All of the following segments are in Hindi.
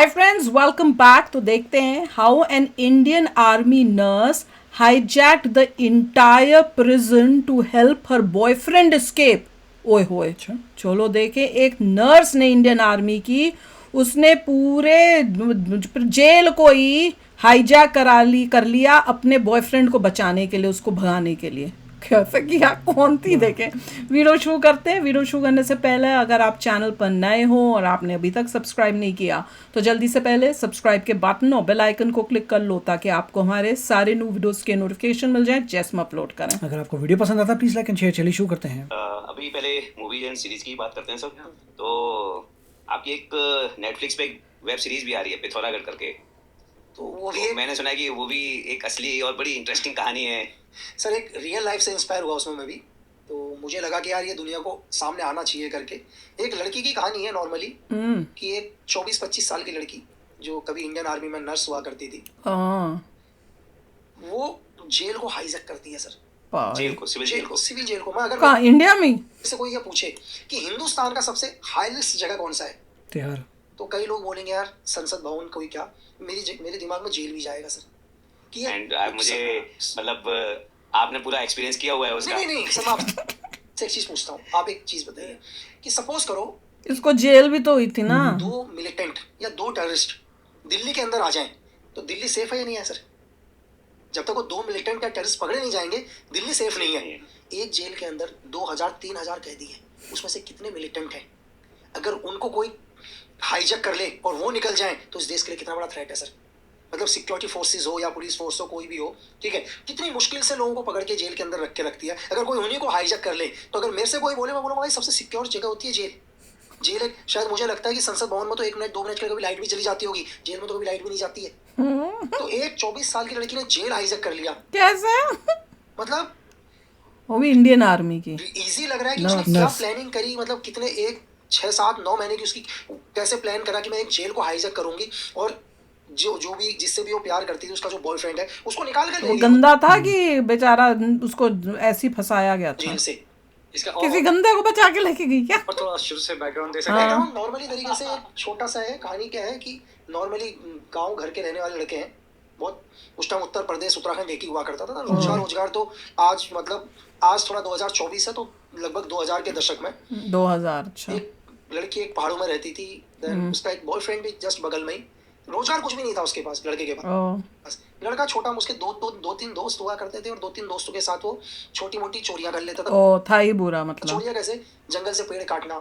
Hi friends, welcome back. तो देखते हैं how an Indian army nurse hijacked the entire prison to help her boyfriend escape. ओए होए, चलो देखें। एक नर्स ने इंडियन आर्मी की, उसने पूरे जेल को ही हाईजैक कर लिया अपने बॉयफ्रेंड को बचाने के लिए, उसको भगाने के लिए। कैसे किया, कौन थी देखें। वीडियो शुरू करते हैं। वीडियो शुरू करने से पहले अगर आप चैनल पर नए हो और आपने अभी तक सब्सक्राइब नहीं किया तो जल्दी से पहले सब्सक्राइब के बटन और बेल आइकन को क्लिक कर लो ताकि आपको हमारे सारे न्यू वीडियोस के नोटिफिकेशन मिल जाए जैसे हम अपलोड करें। अगर आपको वीडियो पसंद आता है प्लीज लाइक एंड शेयर। चलिए शुरू करते हैं। अभी पहले मूवीज एंड सीरीज की बात करते हैं सब। तो आपकी एक नेटफ्लिक्स पे वेब सीरीज भी आ रही है पिथौरागढ़ करके। तो वो भी मैंने सुना है कि वो भी एक असली और बड़ी इंटरेस्टिंग कहानी है। सर एक रियल लाइफ से इंस्पायर हुआ उसमें मैं भी। तो मुझे लगा कि यार ये दुनिया को सामने आना चाहिए करके। एक लड़की की कहानी है नॉर्मली कि एक 24-25 साल की लड़की जो कभी इंडियन आर्मी में नर्स हुआ करती थी, वो जेल को हाईजैक करती है सर। जेल को, सिविल जेल को। मैं अगर कहाँ, इंडिया में? से कोई ये पूछे कि हिंदुस्तान का सबसे हाईएस्ट जगह कौन सा है, तिहाड़, तो कई लोग बोलेंगे यार संसद भवन, कोई क्या, मेरे दिमाग में जेल भी जाएगा सर। कि एंड मुझे मतलब आपने पूरा एक्सपीरियंस किया हुआ है उसका। नहीं सर, मैं आपसे एक चीज पूछता हूँ। आप एक चीज बताइए कि सपोज करो इसको जेल भी तो हुई थी ना। दो मिलिटेंट या दो टेररिस्ट दिल्ली के अंदर आ जाएं, तो दिल्ली सेफ है या नहीं है सर? जब तक वो दो मिलिटेंट या टेररिस्ट पकड़े नहीं जाएंगे दिल्ली सेफ नहीं है। एक जेल के अंदर 2000-3000 कैदी हैं, उसमें से कितने मिलिटेंट हैं? अगर उनको कोई हाईजैक कर ले और वो निकल जाए तो इस देश के लिए कितना बड़ा थ्रेट है सर। मतलब सिक्योरिटी फोर्सेस हो या पुलिस फोर्स हो, कोई भी हो, ठीक है, कितनी मुश्किल से लोगों को पकड़ के जेल के अंदर रख के रखती है। अगर कोई उन्हीं को हाईजैक कर ले तो अगर मेरे से कोई बोले, मैं बोलूँगा भाई सबसे सिक्योर जगह होती है जेल एक शायद मुझे लगता है कि संसद भवन में तो 1 मिनट 2 मिनट के लिए कभी लाइट भी चली जाती होगी, जेल में तो कभी लाइट भी नहीं जाती है। तो एक 24 साल की लड़की ने जेल हाईजैक कर लिया। कैसे? मतलब वो भी इंडियन आर्मी की। इजी लग रहा है कि उसने क्या प्लानिंग करी, मतलब कितने 6-7-9 महीने की उसकी कैसे प्लान करा कि मैं एक जेल को हाईजैक करूंगी और जो भी जिससे भी वो प्यार करती थी, उसका जो बॉयफ्रेंड है, उसको निकाल कर ले वो गंदा था कि बेचारा उसको ऐसे फंसाया गया था जेल से। इसका किसी गंदे को बचा के लेके गई क्या? और थोड़ा शुरू से बैकग्राउंड दे सकते हैं। बैकग्राउंड नॉर्मली तरीके से छोटा सा है। कहानी क्या है कि नॉर्मली गांव घर के रहने वाले लड़के हैं। बहुत उस टाइम उत्तर प्रदेश उत्तराखंड एक ही हुआ करता था ना। रोजगार तो आज मतलब आज थोड़ा 2024 है तो लगभग 2000 के दशक में 2000। अच्छा। एक लड़की एक पहाड़ों में रहती थी, उसका एक बॉयफ्रेंड भी जस्ट बगल में ही। रोजगार कुछ भी नहीं था उसके पास, लड़के के पास। लड़का छोटा, उसके दो तीन दोस्त हुआ करते थे और 2-3 दोस्तों के साथ वो छोटी मोटी चोरियां कर लेता था। ओ, था ही बुरा मतलब। चोरियां कैसे? जंगल से पेड़ काटना,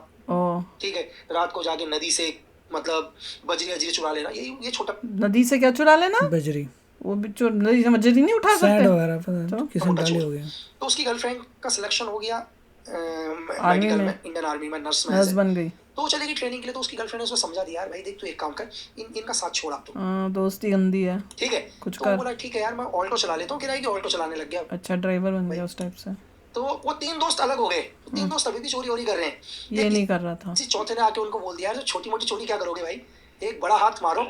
ठीक है, रात को जाके नदी से मतलब बजरी अजरी चुरा लेना। ये छोटा। नदी से क्या चुरा लेना? बजरी। वो भी नदी से बजरी नहीं उठा सकते? सैंड वगैरह तो किसी ने डाली हो गया। तो उसकी गर्लफ्रेंड का सिलेक्शन हो गया मेडिकल में, इंडियन आर्मी में नर्स बन गई। तो वो चलेगी ट्रेनिंग के लिए। तो उसकी गर्लफ्रेंड ने उसको समझा दिया, यार भाई देख तू एक काम कर, इनका साथ छोड़ आप तो। दोस्ती गंदी है, ठीक है। कुछ तो कर। बोला ठीक है यार मैं ऑल्टो चला लेता हूँ, किराए की ऑल्टो चलाने लग गया। अच्छा, ड्राइवर बन गया उस टाइप से। तो वो 3 दोस्त अलग हो गए। 3 दोस्त अभी भी चोरी वोरी कर रहे हैं। ये नहीं कर रहा था। चौथे ने आके उनको बोल दिया, यार छोटी मोटी चोरी क्या करोगे भाई, एक बड़ा हाथ मारो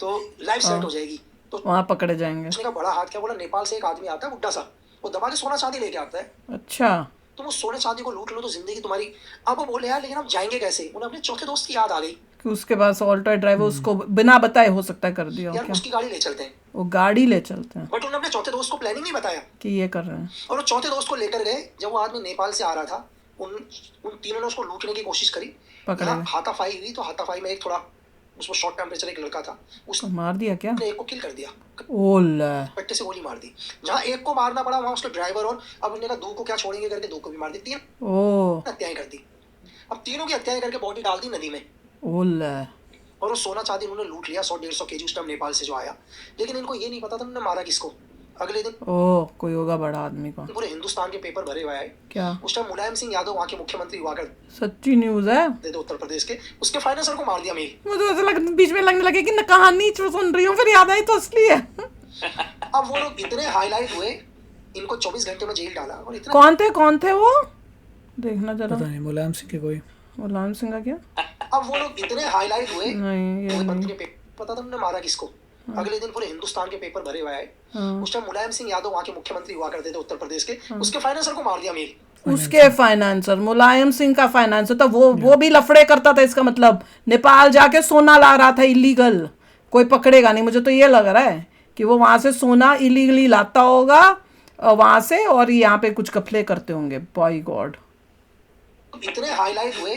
तो लाइफ सेट हो जाएगी। तो वहाँ पकड़े जाएंगे। उसने कहा बड़ा हाथ क्या? बोला नेपाल से एक आदमी आता है बुड्ढा सा, वो दबा के सोना चांदी लेके आता है। अच्छा। तुम उस सोने चांदी को लूट लो तो जिंदगी तुम्हारी। अब वो बोले यार लेकिन हम जाएंगे कैसे? उन्हें अपने चौथे दोस्त की याद आ गई कि उसके पास ऑल्टो ड्राइवर उसको बिना बताए हो सकता है कर दिया। यार क्या? उसकी गाड़ी ले चलते हैं। वो गाड़ी ले चलते हैं, बट उन्होंने अपने चौथे दोस्त को प्लानिंग नहीं बताया कि ये कर रहे हैं। और वो चौथे दोस्त को लेकर गए। जब वो आदमी नेपाल से आ रहा था, उन तीनों ने उसको लूटने की कोशिश करी। हाथापाई हुई तो हाथापाई में एक थोड़ा उसको शॉर्ट टेम्परेचर एक लड़का था, उसने मार दिया क्या? एक को किल कर दिया, पट्टे से गोली मार दी। जहाँ एक को मारना पड़ा वहाँ उसके ड्राइवर और अब उन्होंने कहा 2 को क्या छोड़ेंगे करके 2 को भी मार दी। 3 हत्याएं कर दी। अब तीनों की हत्याएं करके बॉडी डाल दी नदी में। और वो सोना चांदी उन्होंने लूट लिया 100-150 केजी उस टाइम नेपाल से जो आया। लेकिन इनको ये नहीं पता था उन्होंने मारा किसको। अगले दिन कोई होगा बड़ा आदमी को। पूरे हिंदुस्तान के पेपर भरे हुए आए। क्या? उस टाइम मुलायम सिंह यादव वहाँ के मुख्यमंत्री हुआ कर। सच्ची न्यूज है। उत्तर प्रदेश के उसके फाइनेंसर को मार दिया। मुझे ऐसा बीच में लगने लगे कि न कहानी सुन रही हूँ फिर याद आई तो असली है। अब वो लोग इतने हाईलाइट हुए, इनको 24 घंटे में जेल डाला। और इतना कौन थे वो? देखना जरा। पता नहीं, मुलायम सिंह के कोई। मुलायम सिंह का क्या? अब वो लोग इतने हाईलाइट हुए, नहीं ये नहीं पता था उन्होंने मारा किसको। अगले दिन पूरे हिंदुस्तान के पेपर भरे हुए आए। उस टाइम मुलायम सिंह यादव वहाँ के मुख्यमंत्री हुआ करते थे उत्तर प्रदेश के, उसके फाइनेंसर को मार दिया। उसके फाइनेंसर, मुलायम सिंह का फाइनेंसर था वो भी लफड़े करता था। इसका मतलब नेपाल जाके सोना ला रहा था इलीगल। कोई पकड़ेगा नहीं, मुझे तो ये लग रहा है कि वो वहां से सोना इलीगली लाता होगा वहां से, और यहाँ पे कुछ कफले करते होंगे। बाय गॉड, इतने हाईलाइट हुए,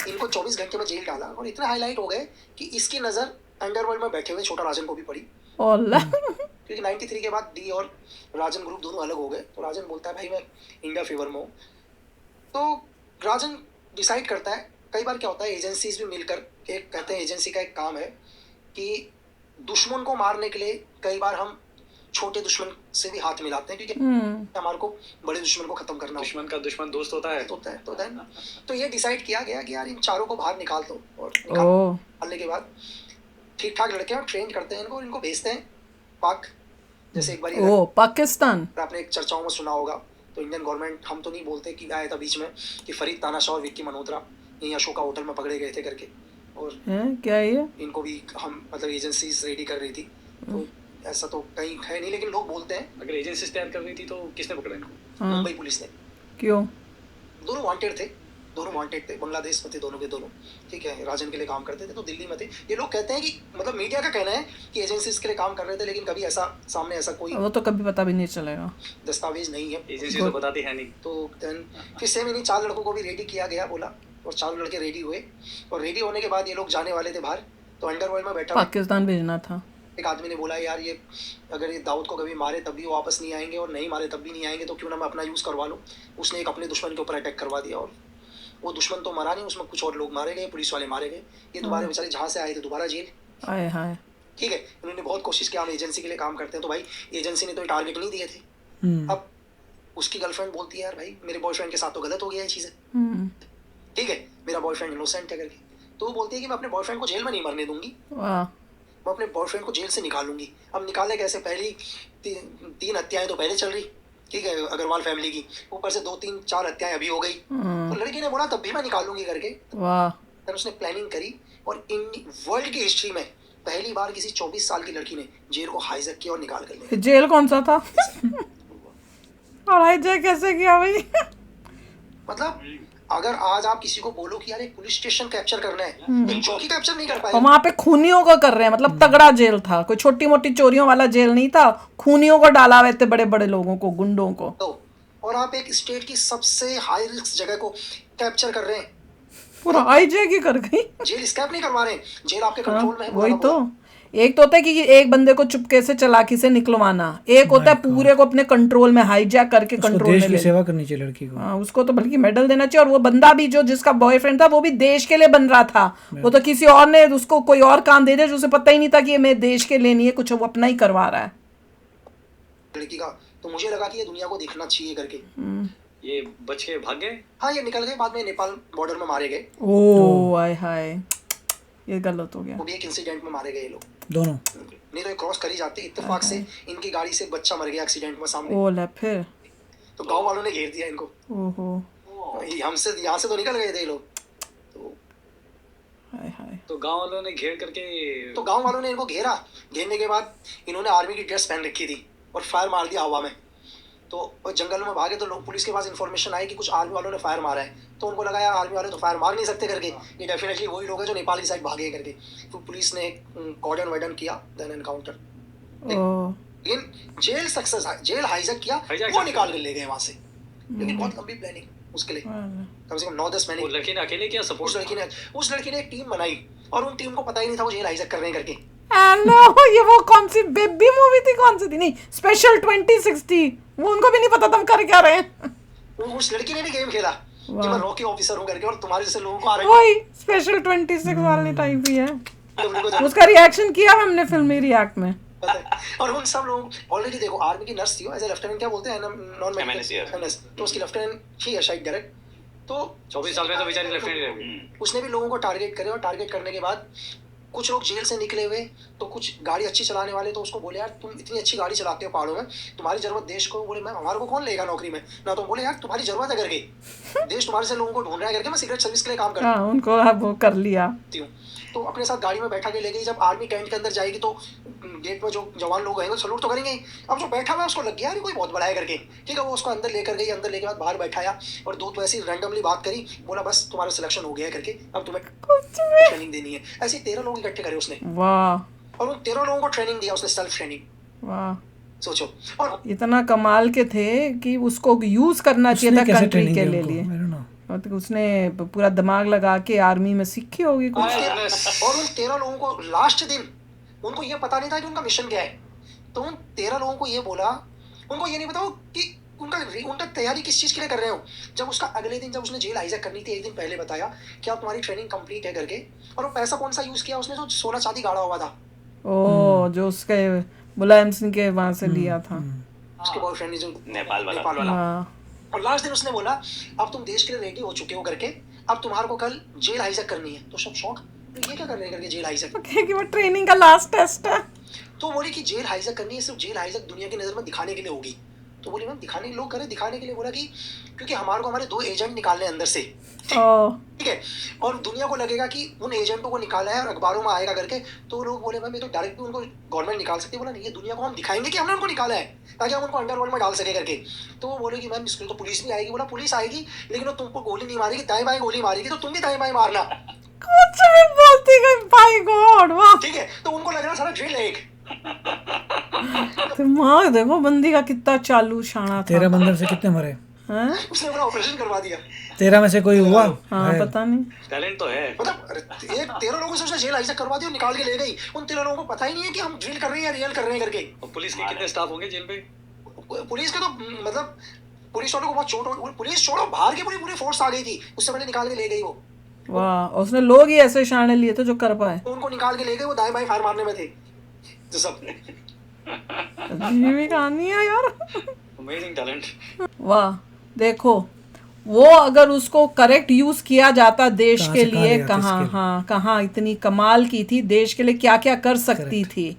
इनको 24 घंटे में जेल डाला और इतने हाईलाइट हो गए कि इसकी नजर अंडरवर्ल्ड में बैठे हुए छोटा राजन को भी पड़ी। ओला क्योंकि 93 के बाद डी और राजन ग्रुप दोनों अलग हो गए, तो राजन बोलता है भाई मैं इंडिया फेवर में हूँ। तो राजन डिसाइड करता है, कई बार क्या होता है एजेंसीज भी मिलकर एक कहते हैं एजेंसी का एक काम है कि दुश्मन को मारने के लिए कई बार हम छोटे दुश्मन से भी हाथ मिलाते हैं, क्योंकि हमारे को बड़े दुश्मन को खत्म करना दुश्मन का दुश्मन दोस्त होता है। होता है ना। तो ये डिसाइड किया गया कि यार इन चारों को बाहर निकाल दो, और ओ निकालने के बाद ठीक ठाक लड़के हैं, ट्रेन करते हैं इनको, इनको भेजते हैं पाक। जैसे एक बार ओ पाकिस्तान, आपने एक चर्चाओं में सुना होगा, तो इंडियन गवर्नमेंट, हम तो नहीं बोलते कि आया था बीच में कि फरीद तानाशाह और विक्की मल्होत्रा यहीं अशोका होटल में पकड़े गए थे करके, और है क्या ये? इनको भी हम मतलब एजेंसीज रेडी कर रही थी। तो ऐसा तो कहीं है नहीं, लेकिन लोग बोलते हैं। अगर एजेंसी तैयार कर रही थी तो किसने पकड़ा इनको? हाँ। मुंबई पुलिस ने। क्यों? दोनों वांटेड थे, बांग्लादेश में थे दोनों के दोनों, ठीक है, राजन के लिए काम करते थे, तो दिल्ली में थे। ये लोग कहते हैं कि मतलब मीडिया का कहना है कि एजेंसीज के लिए काम कर रहे थे, लेकिन कभी ऐसा सामने ऐसा कोई वो तो कभी पता भी नहीं चलेगा। दस्तावेज नहीं है। एजेंसी तो बताती है नहीं। तो देन फिर सेम इन्हीं 4 लड़कों को भी रेडी किया गया, बोला, और 4 लड़के रेडी हुए, और रेडी होने के बाद ये लोग जाने वाले थे बाहर। तो अंडरवर्ल्ड में बैठा पाकिस्तान भेजना था। एक आदमी ने बोला यार ये अगर ये दाऊद को कभी मारे तब भी वो वापस नहीं आएंगे, और नहीं मारे तब भी नहीं आएंगे, तो क्यों ना मैं अपना यूज़ करवा लूँ। उसने एक अपने दुश्मन के ऊपर अटैक करवा दिया, और वो दुश्मन तो मरा नहीं, उसमें कुछ और लोग मारे गए, पुलिस वाले मारे गए। ये दोबारा बेचारे जहाँ से आए थे दोबारा जेल। आए हाय, ठीक है, उन्होंने बहुत कोशिश किया हम एजेंसी के लिए काम करते हैं, तो भाई एजेंसी ने तो टारगेट नहीं दिए थे। अब उसकी गर्लफ्रेंड बोलती है यार भाई मेरे बॉयफ्रेंड के साथ तो गलत हो गया ये चीज़ें, ठीक है, मेरा बॉयफ्रेंड इनोसेंट है करके। तो वो बोलती है कि मैं अपने बॉयफ्रेंड को जेल में नहीं मरने दूंगी, वाह, मैं अपने बॉयफ्रेंड को जेल से निकालूंगी। अब निकालने कैसे, पहली 3 हत्याएं तो पहले चल रही, ठीक है, अग्रवाल फैमिली की, ऊपर से 2, 3, 4 हत्याएं अभी हो गई। तो लड़की ने बोला तब भी मैं निकालूंगी करके। वाह, फिर उसने प्लानिंग करी, और वर्ल्ड की हिस्ट्री में पहली बार किसी 24 साल की लड़की ने जेल को हाईजैक किया और निकाल कर लिया। जेल कौन सा था? और हाईजैक कैसे किया भाई? मतलब अगर आज आप किसी को बोलो कि यार एक पुलिस स्टेशन कैप्चर करना है, एक चौकी कैप्चर नहीं कर और पाए। वहां पे खूनियों को कर रहे हैं, मतलब तगड़ा जेल था, कोई छोटी मोटी चोरियों वाला जेल नहीं था, खूनियों को डाला हुए थे, बड़े बड़े लोगों को, गुंडों को। तो और आप एक स्टेट की सबसे हाई रिस्क जगह को कैप्चर कर रहे हैं, पूरा हाईजैक ही कर गई। जेल स्कैप नहीं करवा रहे हैं, जेल आपके कंट्रोल में है। वही तो, एक तो होता है कि एक बंदे को चुपके से चालाकी से निकलवाना, एक होता है पूरे को अपने कंट्रोल में हाईजैक करके उसको कंट्रोल देश में की ले। सेवा करनी चाहिए लड़की को। हाँ, उसको तो बल्कि मेडल देना चाहिए। और वो बंदा भी जो जिसका बॉयफ्रेंड था वो भी देश के लिए बन रहा था, वो तो किसी और ने उसको कोई और काम दे दिया जो उसे पता ही नहीं था कि ये मेरे देश के लिए नहीं है, कुछ वो अपना ही करवा रहा है लड़की का। तो मुझे लगा कि ये दुनिया को देखना चाहिए करके। ये बच के भाग गए? हाँ, ये निकल गए, बाद में नेपाल बॉर्डर में मारे गए। ओ हाय हाय, ये गलत हो गया। वो भी एक इंसिडेंट में मारे गए ये लोग, दोनों। नहीं तो ये क्रॉस करी जाते। इत्तेफाक से इनकी गाड़ी से एक बच्चा मर गया एक्सीडेंट में सामने, ओ ले फिर, तो गांव वालों ने घेर दिया इनको। ओहो, हमसे यहाँ से तो निकल गए थे ये लोग, तो हाय हाय। तो गांव वालों ने घेर करके तो गांव वालों ने इनको घेरा। घेरने के बाद इन्होंने आर्मी की ड्रेस पहन रखी थी और फायर मार दिया हवा में। तो वो जंगल में भागे, तो लोग पुलिस के पास इन्फॉर्मेशन आई कि कुछ आर्मी वालों ने फायर मारा है। तो उनको लगा यार आर्मी वाले तो फायर मार नहीं सकते करके, ये डेफिनेटली वही लोग हैं जो नेपाल की साइड भागे करके। तो पुलिस ने कॉर्डन वार्डन किया, देन एनकाउंटर। ओ लेकिन जेल सक्सेस, जेल हाईजैक किया, वो निकाल कर ले गए वहां से। लेकिन बहुत लंबी प्लानिंग उसके लिए, कम से कम 9-10 महीने। वो लड़की ने अकेले किया सपोर्ट? उस लड़की ने एक टीम बनाई, और उन टीम को पता ही नहीं था वो जेल हाईजैक कर रहे हैं करके। हेलो, ये वो कौन सी बेबी मूवी थी, कौन सी थी? नहीं, स्पेशल 2060, वो उनको भी नहीं पता था हम कर क्या रहे हैं। उस लड़की ने भी गेम खेला कि मैं रॉकी ऑफिसर हूं करके, और तुम्हारे जैसे लोगों को आ रहे वही स्पेशल 26 वाली टाइप ही है। हैं। उसका रिएक्शन किया हमने फिल्मी रिएक्ट में। और उन सब लोग ऑलरेडी देखो, आर्मी की नर्स थी वो, एज ए लेफ्टिनेंट क्या बोलते हैं, नॉन MNS, एमएनएस, तो उसकी लेफ्टिनेंट ही है शायद डायरेक्ट। तो 24 साल में तो बेचारी लेफ्टिनेंट रह गई। उसने भी लोगों को टारगेट करे, और टारगेट करने के बाद कुछ लोग जेल से निकले हुए तो कुछ गाड़ी अच्छी चलाने वाले तो उसको बोले यार तुम इतनी अच्छी गाड़ी चलाते हो पहाड़ों में, तुम्हारी जरूरत देश को, बोले मैम हमारे को कौन लेगा नौकरी में ना, तो बोले यार तुम्हारी जरूरत है करके, देश तुम्हारे से लोगों को ढूंढ रहा है करके मैं सिगरेट सर्विस के लिए काम करता हाँ, उनको अब वो कर लिया। हूँ। तो अपने साथ गाड़ी में बैठा के ले गई। जब आर्मी टेंट के अंदर जाएगी तो गेट में जो जवान लोग हैं वो सलूट तो करेंगे। अब जो बैठा हुआ है उसको लग गया यार कोई बहुत बड़ा है करके, ठीक है, वो उसको अंदर लेकर गई। अंदर लेके बाद बाहर बैठाया और दो तो ऐसी रैंडमली बात करी, बोला बस तुम्हारा सिलेक्शन हो गया है करके, अब तुम्हें ट्रेनिंग देनी है। ऐसे 13 लोग इकट्ठे करे उसने वाह और उन 13 लोगों को ट्रेनिंग दिया उसने, सेल्फ ट्रेनिंग। वाह, सोचो, और इतना कमाल के थे कि उसको यूज करना चाहिए था उसने कैसे कंट्री ट्रेनिंग के दी लिए। उनको? I don't know. और तो उसने पूरा दिमाग लगा के आर्मी में सीखी होगी कुछ। और उन 13 लोगों को लास्ट दिन उनको ये पता नहीं था कि उनका मिशन क्या है, तो उन 13 लोगों को ये बोला, उनको ये नहीं पता कि उनका तैयारी किस चीज़ के लिए कर रहे हो। जब उसका अगले दिन जब उसने जेल हाइजैक करनी थी, एक दिन पहले बताया कि आप तुम्हारी ट्रेनिंग कंप्लीट है करके, और वो पैसा कौन सा यूज़ किया उसने, जो सोना चांदी गाड़ा हुआ था ओ, जो उसके मुलायम सिंह के वहां से लिया था। उसके बॉयफ्रेंड ने, जो नेपाल वाला। वाला। हाँ, और लास्ट दिन उसने बोला अब तुम देश के लिए रेडी हो चुके हो करके, अब तुम्हारे को कल जेल हाइजैक करनी है। तो सब शौक, ये क्या कर रहे हैं करके जेल हाइजैक। कि वो ट्रेनिंग का लास्ट टेस्ट है। तो बोली कि जेल हाइजैक करनी है, सिर्फ जेल हाइजैक दुनिया की नज़र में दिखाने के लिए होगी। तो बोली मैम दिखाने, लोग करे दिखाने के लिए, बोला कि क्योंकि हमारे को हमारे 2 एजेंट निकालने अंदर से, ओ, ठीक है, और दुनिया को लगेगा कि उन एजेंटों को निकाला है और अखबारों में आएगा करके। तो लोग बोले मैम ये तो डायरेक्ट भी उनको गवर्नमेंट निकाल सकती है। बोला नहीं, ये दुनिया को हम दिखाएंगे कि हमने उनको निकाला है ताकि हम उनको अंडरवर्ल्ड में डाल सके करके। तो वो बोले कि मैम इसके लिए तो पुलिस भी आएगी। बोला पुलिस आएगी लेकिन वो तुमको गोली नहीं मारेगी, दाएं बाएं गोली मारेगी, तो तुम भी दाएं बाएं मारना, कुछ भी बोलती गई, बाय गॉड, वाह। ठीक है। तो उनको लग रहा सारा जेल है एक। दिमाग देखो बंदी का कितना चालू शाना था। 13 बंदर से कितने मरे? हैं? उसने अपना ऑपरेशन करवा दिया। 13 में से कोई हुआ? हाँ, है। पता नहीं। टैलेंट तो है। मतलब एक 13 लोगों से उसने जेल हाइजैक करवा दिया और निकाल के ले गई। उन 13 लोगों को पता ही नहीं है कि हम ड्रिल कर रहे हैं या रियल कर रहे हैं करके। और पुलिस के कितने स्टाफ होंगे जेल पे? पुलिस के तो मतलब पुलिस वालों को बहुत चोट, पुलिस छोड़ो बाहर की पूरी फोर्स आ गई थी, उससे पहले निकाल के ले गई वो। वाह, उसने लोग ही ऐसे शाने लिए थे जो कर पाए। उनको निकाल के ले गए, वो दाएं बाएं फायर मारने में थे जो सब। अजीब ही कहानी है यार। Amazing talent. वाह, देखो वो अगर उसको करेक्ट यूज किया जाता देश कहाँ के से कहाँ लिए, ले आते कहाँ, skill? हाँ, कहाँ इतनी कमाल की थी, देश के लिए क्या क्या कर सकती थी।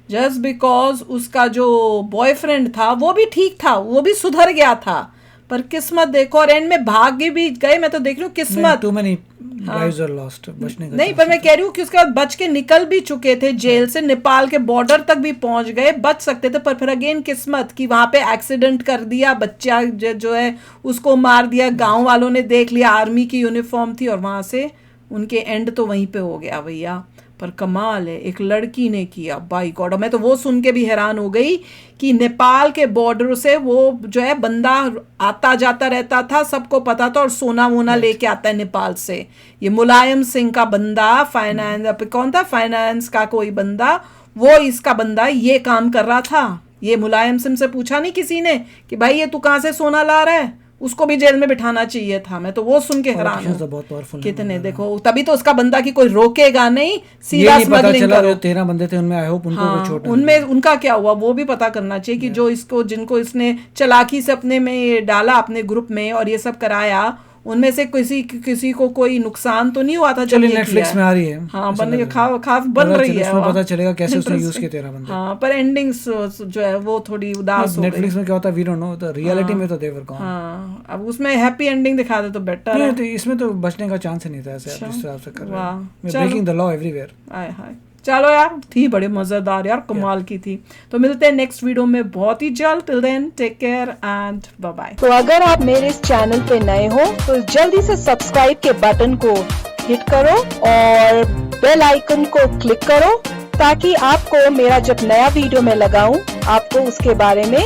जस्ट बिकॉज उसका जो बॉयफ्रेंड था वो भी ठीक था, वो भी सुधर गया था, पर किस्मत देखो, और एंड में भाग्य भी गए। मैं तो देख रही हूँ किस्मत। Too many lives are lost, बचने का नहीं, पर मैं कह रही हूँ कि उसके बाद बच के निकल भी चुके थे जेल से, नेपाल के बॉर्डर तक भी पहुंच गए, बच सकते थे, पर फिर अगेन किस्मत कि वहां पे एक्सीडेंट कर दिया, बच्चा जो है उसको मार दिया, गांव वालों ने देख लिया, आर्मी की यूनिफॉर्म थी, और वहां से उनके एंड तो वहीं पे हो गया भैया। पर कमाल है, एक लड़की ने किया, बाई गॉड। मैं तो वो सुन के भी हैरान हो गई कि नेपाल के बॉर्डर से वो जो है बंदा आता जाता रहता था, सबको पता था, और सोना वोना लेके आता है नेपाल से। ये मुलायम सिंह का बंदा, फाइनेंस कौन था, फाइनेंस का कोई बंदा, वो इसका बंदा ये काम कर रहा था। ये मुलायम सिंह से पूछा नहीं किसी ने कि भाई ये तू कहाँ से सोना ला रहा है, उसको भी जेल में बिठाना चाहिए था। मैं तो वो सुन के हैरान Politicians तो हूँ बहुत powerful हैं। कितने, देखो तभी तो उसका बंदा कि कोई रोकेगा नहीं, ये सीधा नहीं पता स्मगलिंग चला करो। जो 13 बंदे थे उनमें, आई होप उनको कोई हाँ, चोट नहीं उनमें उनका क्या हुआ वो भी पता करना चाहिए कि जो इसको, जिनको इसने चालाकी से अपने में ये डाला, अपने ग्रुप में, और ये सब कराया, उनमें से किसी को कोई नुकसान तो नहीं हुआ था जब चलिए ये नेटफ्लिक्स किया में है। आ रही है। हाँ, ऐसा बन लग रहा है। खास बन रही है, उसमें वाह। पता चलेगा कैसे उसने यूज Interesting। किए 13 बंदे। हाँ, पर एंडिंग्स जो है वो थोड़ी उदास हो गई। नेटफ्लिक्स में क्या होता है वी डोंट नो, तो रियलिटी में तो देवर कौन। हाँ, अब उसमें हैप्पी एंडिंग दिखा दे तो बेटर नहीं है। तो इसमें तो बचने का चांस ही नहीं था, ऐसे आप जिस तरह से कर रहे वाह, हैं, चलो। Breaking the law everywhere. आय हाय, चलो यार, थी बड़े मजेदार यार, कमाल की थी। तो मिलते हैं नेक्स्ट वीडियो में बहुत ही जल्द। Till then take care and bye bye. तो अगर आप मेरे इस चैनल पे नए हो तो जल्दी से सब्सक्राइब के बटन को हिट करो और बेल आइकन को क्लिक करो, ताकि आपको मेरा जब नया वीडियो मैं लगाऊं आपको उसके बारे में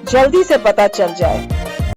जल्दी से पता चल जाए।